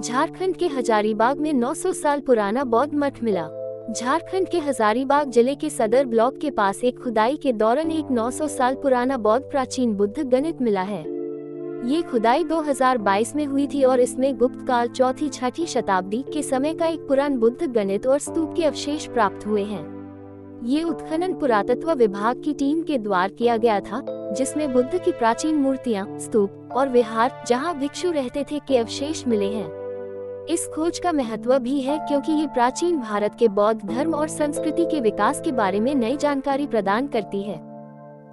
झारखंड के हजारीबाग में 900 साल पुराना बौद्ध मठ मिला। झारखंड के हजारीबाग जिले के सदर ब्लॉक के पास एक खुदाई के दौरान एक 900 साल पुराना बौद्ध प्राचीन बुद्ध गणित मिला है। ये खुदाई 2022 में हुई थी और इसमें गुप्त काल चौथी छठी शताब्दी के समय का एक पुरान बुद्ध गणित और स्तूप के अवशेष प्राप्त हुए हैं। ये उत्खनन पुरातत्व विभाग की टीम के द्वारा किया गया था, जिसमें बुद्ध की प्राचीन मूर्तियां, स्तूप और विहार जहां भिक्षु रहते थे के अवशेष मिले हैं। इस खोज का महत्व भी है क्योंकि ये प्राचीन भारत के बौद्ध धर्म और संस्कृति के विकास के बारे में नई जानकारी प्रदान करती है।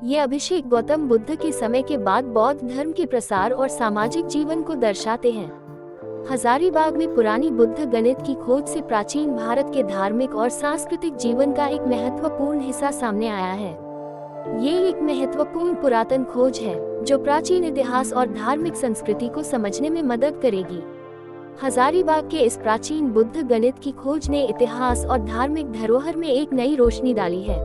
ये अभिषेक गौतम बुद्ध के समय के बाद बौद्ध धर्म के प्रसार और सामाजिक जीवन को दर्शाते हैं। हजारीबाग में पुरानी बुद्ध गणित की खोज से प्राचीन भारत के धार्मिक और सांस्कृतिक जीवन का एक महत्वपूर्ण हिस्सा सामने आया है। ये एक महत्वपूर्ण पुरातन खोज है जो प्राचीन इतिहास और धार्मिक संस्कृति को समझने में मदद करेगी। हजारीबाग के इस प्राचीन बुद्ध गणित की खोज ने इतिहास और धार्मिक धरोहर में एक नई रोशनी डाली है।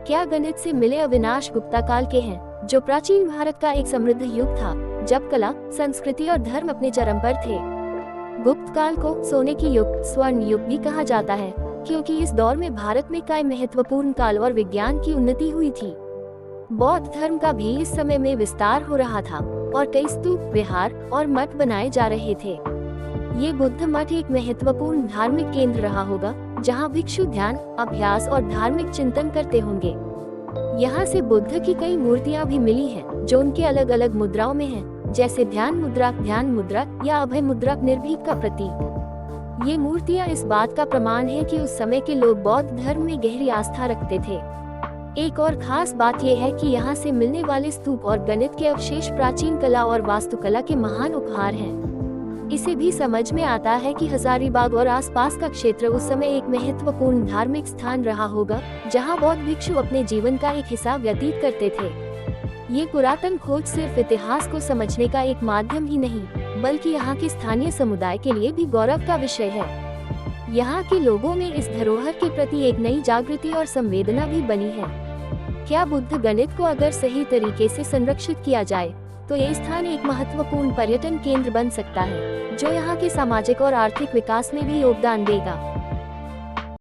क्या गणित से मिले अविनाश गुप्ता काल के हैं, जो प्राचीन भारत का एक समृद्ध युग था जब कला, संस्कृति और धर्म अपने चरम पर थे। गुप्त काल को सोने की युग, स्वर्ण युग भी कहा जाता है क्योंकि इस दौर में भारत में कई महत्वपूर्ण काल और विज्ञान की उन्नति हुई थी। बौद्ध धर्म का भी इस समय में विस्तार हो रहा था और कई स्तूप, विहार और मठ बनाए जा रहे थे। ये बुद्ध मठ एक महत्वपूर्ण धार्मिक केंद्र रहा होगा जहां भिक्षु ध्यान, अभ्यास और धार्मिक चिंतन करते होंगे। यहाँ से बुद्ध की कई मूर्तियां भी मिली हैं, जो उनके अलग अलग मुद्राओं में हैं, जैसे ध्यान मुद्रा या अभय मुद्रा निर्भीक का प्रतीक। ये मूर्तियां इस बात का प्रमाण है कि उस समय के लोग बौद्ध धर्म में गहरी आस्था रखते थे। एक और खास बात यह है कि यहाँ से मिलने वाले स्तूप और गणित के अवशेष प्राचीन कला और वास्तुकला के महान उपहार हैं। इसे भी समझ में आता है कि हजारीबाग और आसपास का क्षेत्र उस समय एक महत्वपूर्ण धार्मिक स्थान रहा होगा, जहां बौद्ध भिक्षु अपने जीवन का एक हिस्सा व्यतीत करते थे। ये पुरातन खोज सिर्फ इतिहास को समझने का एक माध्यम ही नहीं, बल्कि यहाँ के स्थानीय समुदाय के लिए भी गौरव का विषय है। यहाँ के लोगों में इस धरोहर के प्रति एक नई जागृति और संवेदना भी बनी है। क्या बुद्ध गणित को अगर सही तरीके से संरक्षित किया जाए तो ये स्थान एक महत्वपूर्ण पर्यटन केंद्र बन सकता है, जो यहाँ के सामाजिक और आर्थिक विकास में भी योगदान देगा।